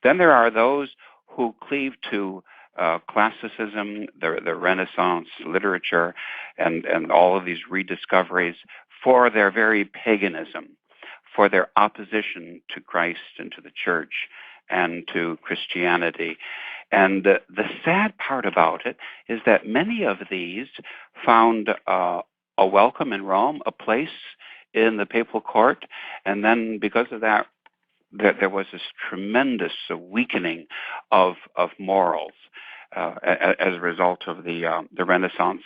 Then there are those who cleave to classicism, the Renaissance literature, and all of these rediscoveries for their very paganism, for their opposition to Christ and to the church and to Christianity. And the sad part about it is that many of these found a welcome in Rome, a place in the papal court, and then because of that, there was this tremendous weakening of morals as a result of the Renaissance,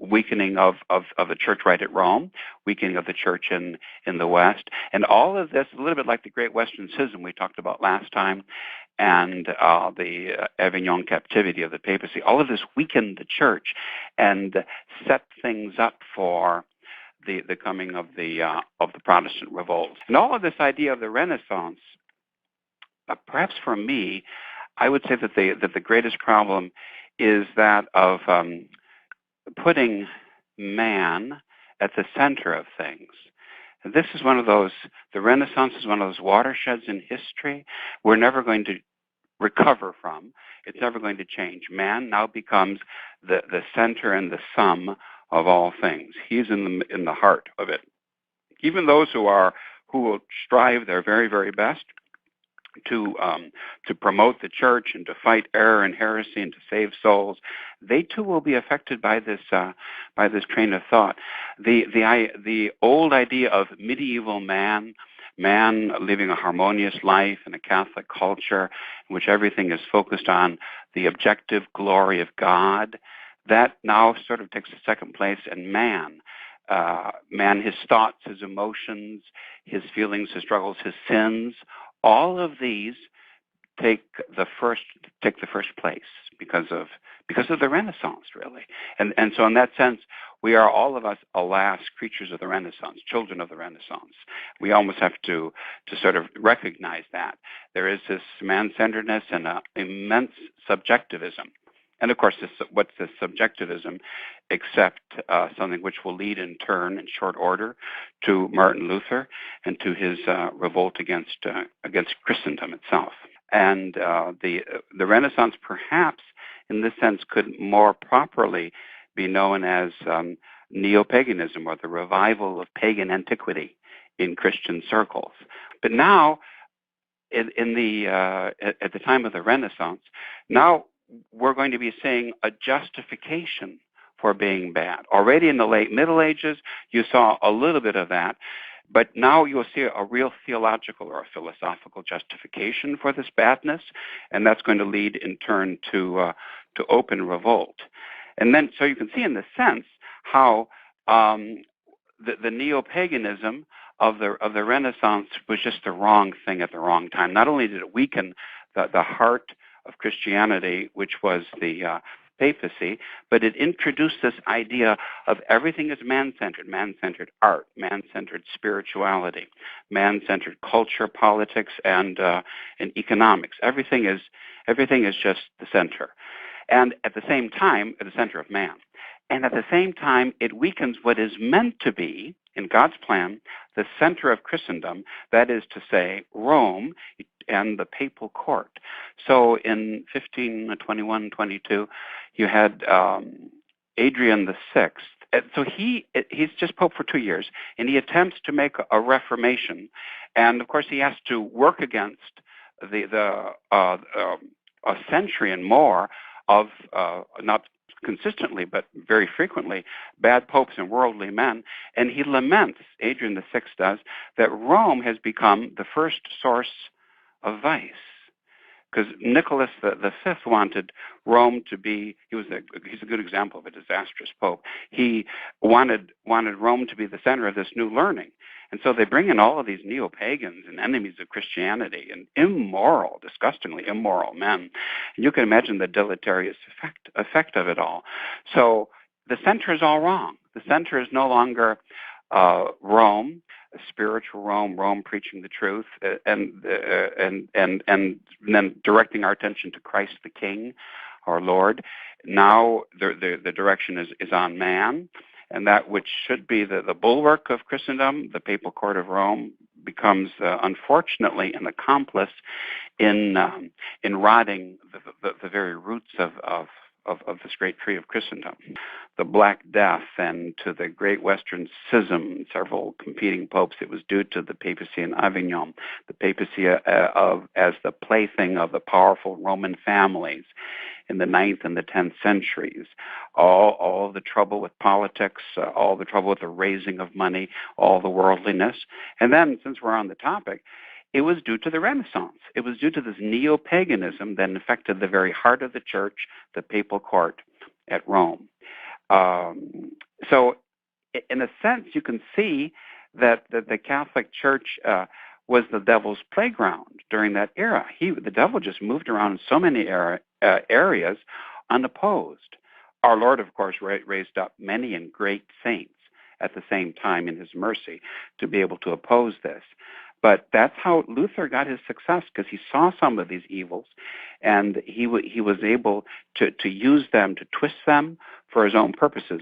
weakening of the church right at Rome, weakening of the church in the West, and all of this, a little bit like the Great Western Schism we talked about last time, and the Avignon captivity of the papacy. All of this weakened the church and set things up for the coming of the Protestant revolt. And all of this idea of the Renaissance, perhaps for me, I would say that the greatest problem is that of putting man at the center of things. This is one of those, the Renaissance is one of those watersheds in history we're never going to recover from. It's never going to change. Man now becomes the center and the sum of all things. He's in the heart of it. Even those who will strive their very, very best to promote the church and to fight error and heresy and to save souls, they too will be affected by this train of thought. The old idea of medieval man living a harmonious life in a Catholic culture in which everything is focused on the objective glory of God, that now sort of takes a second place, and man, his thoughts, his emotions, his feelings, his struggles, his sins, all of these take the first place because of the Renaissance, really. And so in that sense, we are all of us, alas, creatures of the Renaissance, children of the Renaissance. We almost have to sort of recognize that. There is this man-centeredness and an immense subjectivism. And of course, what's this subjectivism except something which will lead in turn, in short order, to Martin Luther and to his revolt against Christendom itself. And the Renaissance, perhaps, in this sense, could more properly be known as neo-paganism, or the revival of pagan antiquity in Christian circles. But now, at the time of the Renaissance, now we're going to be seeing a justification for being bad. Already in the late Middle Ages, you saw a little bit of that, but now you'll see a real theological or a philosophical justification for this badness, and that's going to lead in turn to open revolt. And then, so you can see in this sense how the neo-paganism of the Renaissance was just the wrong thing at the wrong time. Not only did it weaken the heart of Christianity, which was the papacy, but it introduced this idea of everything is man-centered art, man-centered spirituality, man-centered culture, politics, and economics. Everything is just the center. And at the same time, at the center of man. And at the same time, it weakens what is meant to be, in God's plan, the center of Christendom, that is to say, Rome and the papal court. So in 1521-22, you had Adrian VI. So he's just Pope for 2 years, and he attempts to make a reformation. And, of course, he has to work against a century and more of, not consistently, but very frequently, bad popes and worldly men. And he laments, Adrian VI does, that Rome has become the first source of vice. Because Nicholas V wanted Rome to be, he's a good example of a disastrous pope. He wanted Rome to be the center of this new learning. And so they bring in all of these neo-pagans and enemies of Christianity and immoral, disgustingly immoral men. And you can imagine the deleterious effect of it all. So the center is all wrong. The center is no longer Rome, a spiritual Rome preaching the truth, and then directing our attention to Christ the King, our Lord. Now the direction is on man, and that which should be the bulwark of Christendom, the papal court of Rome, becomes unfortunately an accomplice in rotting the very roots of this great tree of Christendom. The Black Death and to the Great Western Schism, several competing popes, it was due to the papacy in Avignon, the papacy as the plaything of the powerful Roman families in the 9th and the 10th centuries. All the trouble with politics, all the trouble with the raising of money, all the worldliness. And then, since we're on the topic, it was due to the Renaissance. It was due to this neo-paganism that infected the very heart of the church, the papal court at Rome. So, in a sense, you can see that the Catholic Church was the devil's playground during that era. The devil just moved around in so many areas unopposed. Our Lord, of course, raised up many and great saints at the same time in his mercy to be able to oppose this. But that's how Luther got his success, because he saw some of these evils, and he was able to use them, to twist them for his own purposes.